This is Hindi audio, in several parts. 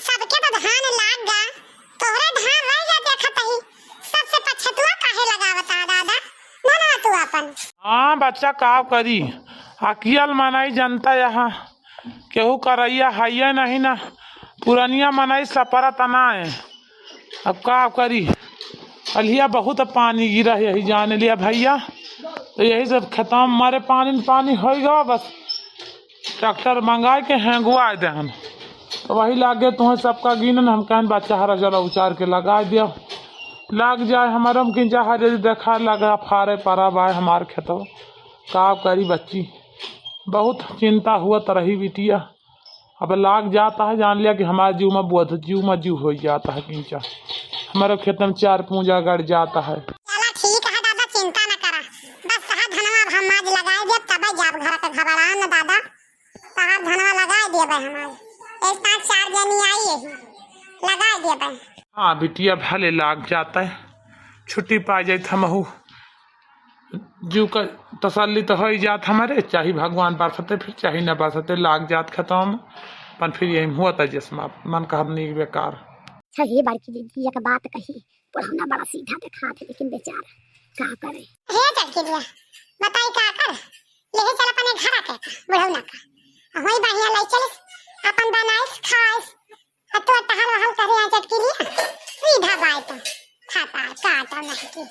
सबके तो धान लाग गा, तोहरे धान रह जा देखत ही। सबसे पछतुआ काहे लगावता दादा? ना तू अपन। हाँ बच्चा का करी, अकियल मनाई जनता यहाँ केहू करैया है नहीं ना, पुरानिया मनाई सपरा तना है। अब का करी, अलिया बहुत पानी गिरा है यही जाने लिया भैया, तो यही सब खत्म मारे पानी पानी हो गया। बस ट्रैक्टर मंगा के हैंगुआ दे हम, तो वही लागे तुम्हें सबका गिनन हम कहन बच्चा हरा जला उचार के लगा दिया, लग जाए हमारा किन चाह देखा लगा फारे परा बाय हमार खेतो। का करी बच्ची, बहुत चिंता हुआ तो रही बिटिया। अब लाग जाता है, जान लिया कि हमारे जीव में बुआ जीव में जीव हो जाता है किंचा, हमारे खेत में 4 पूंजा गड़ जाता है। चला ठीक है दादा, चिंता न करा, बस कहा धनवा हम आज लगाए दे तब जब घर के घबरा न दादा, कहा धनवा लगाए दे भाई हमारे एक 5-4 जनी आई है लगाए दे भाई। हाँ बिटिया भले लाग जाता है, छुट्टी पा जाए हमहू, जीव का तसल्ली तो हो ही जात हमारे, चाहे भगवान बरसते फिर चाहे न बरसते लाग जात खत्म पन फिर यही हुआ था जिसमें मन कहनी बेकार। अच्छा ये बड़की दीदी एक बात कही, पुराना बड़ा सीधा दिखा थे लेकिन बेचारा का करे। हे चल दिया बताई का कर, ले चल अपने घर के बुढ़ौना का होई बढ़िया ले चल अपन बनाइस खाइस, तो टहल वहल करे आ चटकी लिया सीधा बाय तो खाता काटा नहीं की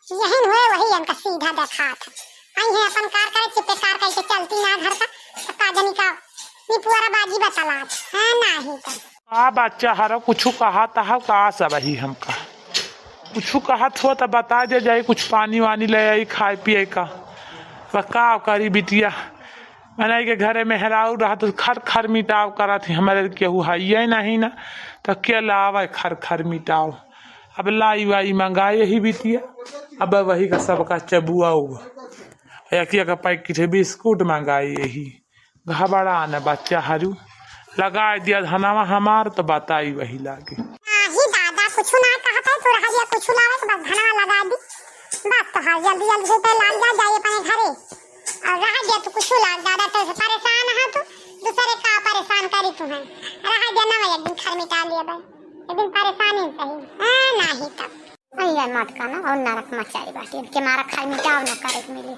यही हुए वही हमका सीधा देखा था। आई है अपन कार करे चिपे कार करके चलती ना घर का, का जनी का नी पूरा बाजी बतला है नहीं का। आ बच्चा हरा कुछ कहा था का सब ही हमका कुछ कहा था तो बता दे जाए, कुछ पानी वानी ले आई खाए पिए का। का करी बिटिया, मैंने के घरे में हेराऊ रहा तो खर खर मिटाव करा थी, हमारे केहू है नहीं ना, तो क्या लावा खर खर मिटाव। अब लाई वाई मंगाए ही बिटिया, अब वही का सबका चबुआ एक का पैकेट बिस्कुट मंगाई यही घबरा न बच्चा हरू लगा दिया धनावा हमार, तो बताई वही लागे। ही दादा कुछ ना कहता है, तो रहा दिया कुछ ना है तो बस धनवा लगा दी बस, तो हाँ जल्दी जल्दी से लाग जा जाइए अपने घरे, और रहा दिया तो कुछ लाग दादा तो परेशान है, तो दूसरे का परेशान करी तुम्हें रहा दिया ना, एक दिन घर मिटा लिया भाई, एक दिन परेशानी सही नहीं तब अरे मत करना और नरक मचाई बाटी के मारा खाई मिटाव ना करे मिले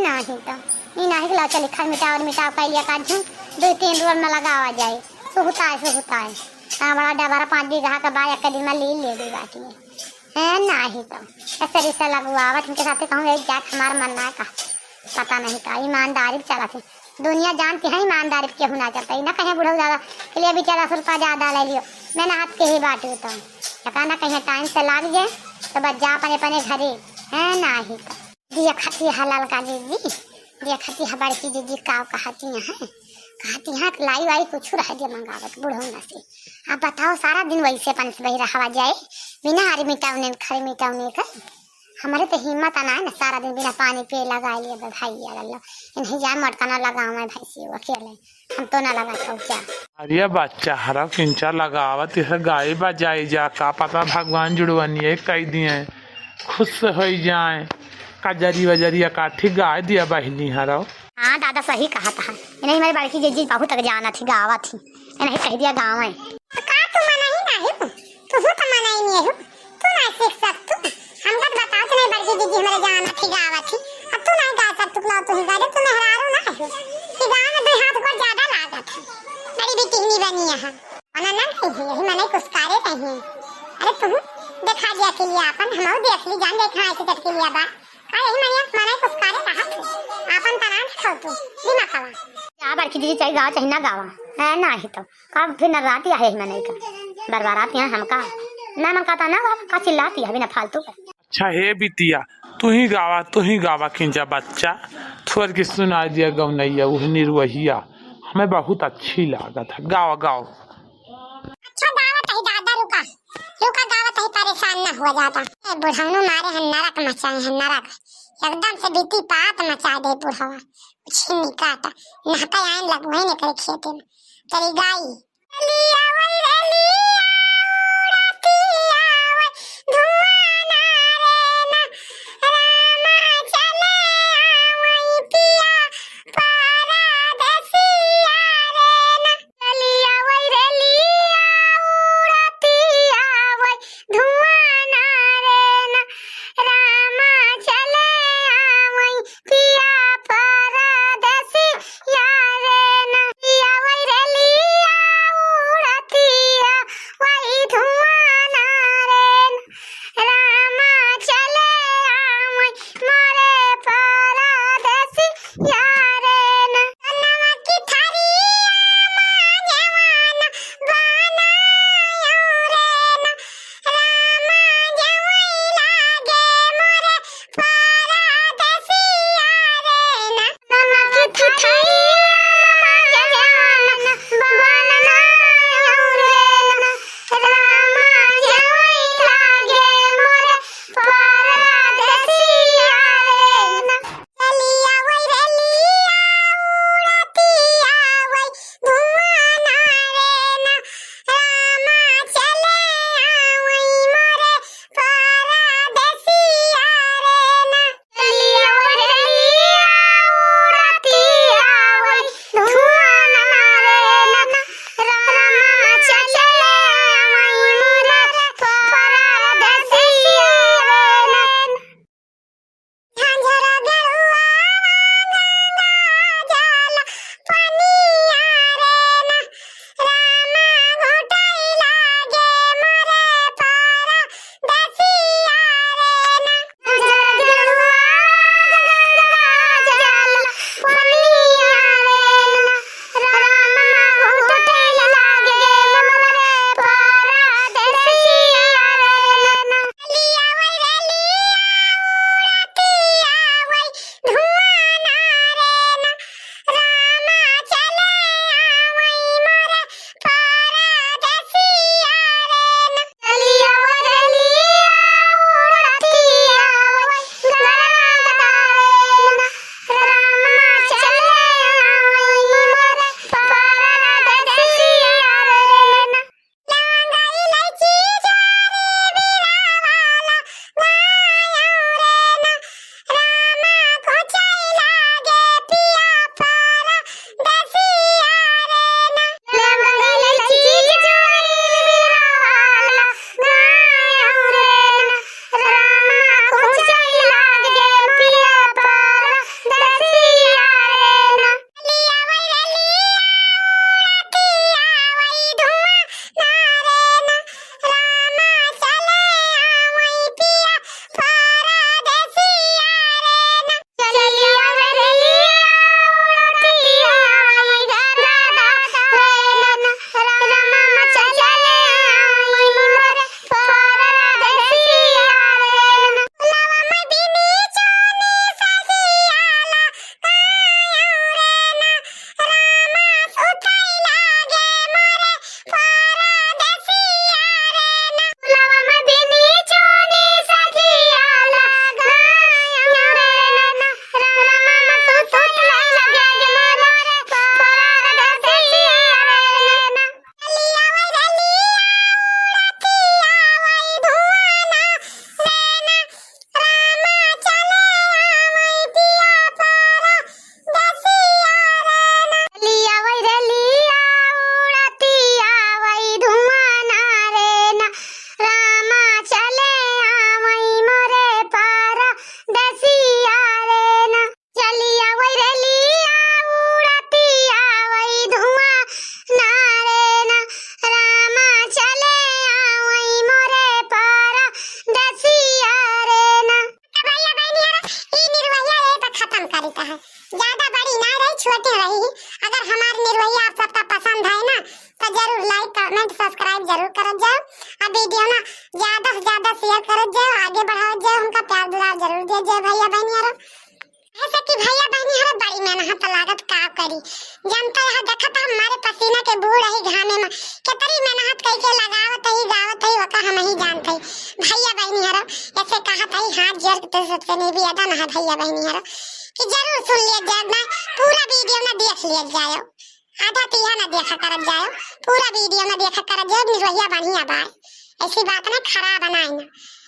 नहीं तो नहीं नहीं ला चली खाई मिटाव कर लिया का झूम 2-3 रोज में लगावा जाए सुहता है बड़ा डबरा 5 बीघा का बा एक दिन में ले दी बाटी नहीं तो ऐसे रिश्ता लगवावत उनके साथ कहूँ एक जात हमारा मन ना का पता नहीं का ईमानदारी चला थी, दुनिया जानती है ईमानदारी के होना चाहता है ना, कहीं बुढ़ा ज्यादा के लिए बेचारा रुपया ज्यादा ले लियो, मैंने हाथ के ही बांटू तो ना कहीं टाइम से लाग जाए तो बस जा अपने अपने घरे है नहीं तो दिया खती हलाल का दीदी दिया खती है बड़की दीदी का कहती है लाई वाई कुछ रह दिया मंगावत बुढ़ौना से। आप बताओ सारा दिन वैसे अपन से वही रहा जाए बिना हरी मिटावने खरी मिटावने का, हमारे तो हिम्मत आना है ना, सारा दिन बिना पानी पे लगा लिए भाई अल्लाह नहीं जाए मटका ना लगाओ मैं भैंसी अकेले हम तो ना लगा क्या। अरे बच्चा हरा किंचा लगावत है गाय बजाई जा, का पता भगवान जुड़वनिए कई दिए खुश हो जाए, कजरी वजरिया काठी गाय दिया बहनी हरा। हाँ दादा सही कहा था, नहीं मेरी बड़की जीजी बहुत तक जाना थी गावा थी नहीं कह दिया गाँव है तो का तू मना ही नहीं हो, तू तो मना ही नहीं हो, तू ना सीख सकतू हमका तो बताओ तो नहीं बड़की जीजी हमारे जाना थी गावा थी, अब तू नहीं गा सकतू ना तू ही गा दे, तू मेहरारू ना हो कि गाँव में 2 हाथ पर ज्यादा लागत है, बड़ी बेटी नहीं बनी है मना ना नहीं है यही मना कुछ कार्य नहीं है। अरे तुम देखा दिया के लिए अपन हम देख ली जान देखा ऐसे तक के लिए बा यही मना कुछ कार्य रहा अपन तना खाओ तू बिना खावा जा बड़की दीदी चाहे गाँव चाहे ना गावा है ना ही तो कब फिर नराती है मैंने का बरबाराती है हमका ना मन कहता ना का चिल्लाती है बिना फालतू का। अच्छा हे बिटिया तू ही गावा किंचा बच्चा थोड़ के सुना दिया गौनैया वह निर्वहिया हमें बहुत अच्छी लागत है, गाओ गाओ। अच्छा गावत है दादा रुका गावत है परेशान ना हुआ जाता बुढ़ानो मारे हैं नरक मचाए हैं नरक एकदम से बीती पात मचा दे बुढ़ावा छिन्नी काटा नहाता आइन लगवाई ने करे खेते में तेरी गाई जरूर लाइक कमेंट सब्सक्राइब जरूर कर जाओ। अब वीडियो ना ज्यादा से ज्यादा शेयर कर जाओ, आगे बढ़ाओ जाओ, उनका प्यार दुलार जरूर दे जाओ भैया बहनी यार। ऐसे कि भैया बहनी यार बड़ी मेहनत लागत का करी, जनता यहाँ देखता हमारे पसीना के बूढ़ ही घामे में कितनी मेहनत करके लगावत ही गावत ही वका हम ही जानते भैया बहनी यार। ऐसे कहत ही हाथ जोड़ के तो नहीं भी अदा ना भैया बहनी यार कि जरूर सुन लिया जाए ना, पूरा वीडियो ना देख लिया जाए, आधा तिहा ना देखा कर जाए, पूरा वीडियो ना देखा कर जाए। निर्वहिया बढ़िया बात, ऐसी बात ना खराब बनाए ना,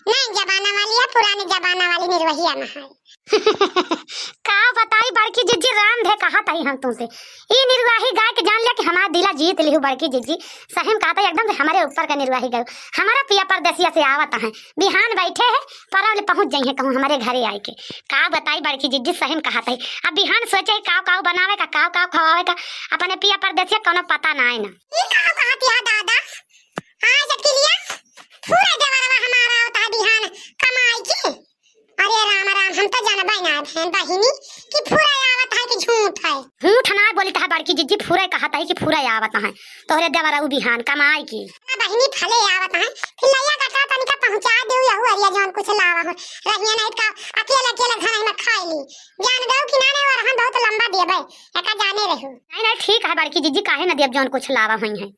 नहीं जमाना वाली है, पुराने जमाना वाली निर्वहिया ना है। का बताई बड़की जीजी राम दे कहा तई हम तुमसे ई निर्वाही गाय के जान लिया कि हमारा दिला जीत लिहु बड़की जीजी। सही में कहता एकदम से हमारे ऊपर का निर्वाही गाय हमारा पिया परदेसिया से आवत है, बिहान बैठे है परवले पहुंच जाई है कहूं हमारे घरे आए के। का बताई बड़की जीजी सही में कहता है, अब बिहान सोचे काव काव बनावे का काव काव खवावे का अपने पिया परदेसिया कोनो पता ना है ना। ई का कहती है दादा आज के लिए पूरा जवाना हमारा होता बिहान कमाई की। अरे राम राम, हम तो जानबा ना बहन बहिनी कि पूरा आवत है कि झूठ है। झूठ ना बोलता है बड़की जीजी, पूरा कहता है कि पूरा आवत है तोहरे देवरा उ बिहान कमाई की। ना बहिनी फले आवत है कि लैया गटा तनिका पहुंचा देऊ यहु अरिया जौन कुछ लावा हो रहिया नहीं का अकेला अकेला घर में खाई ली जान गऊ कि नाने और हम बहुत लंबा देबे एका जाने रहू। नहीं नहीं ठीक है बड़की जीजी, काहे ना देव जौन कुछ लावा हुई है।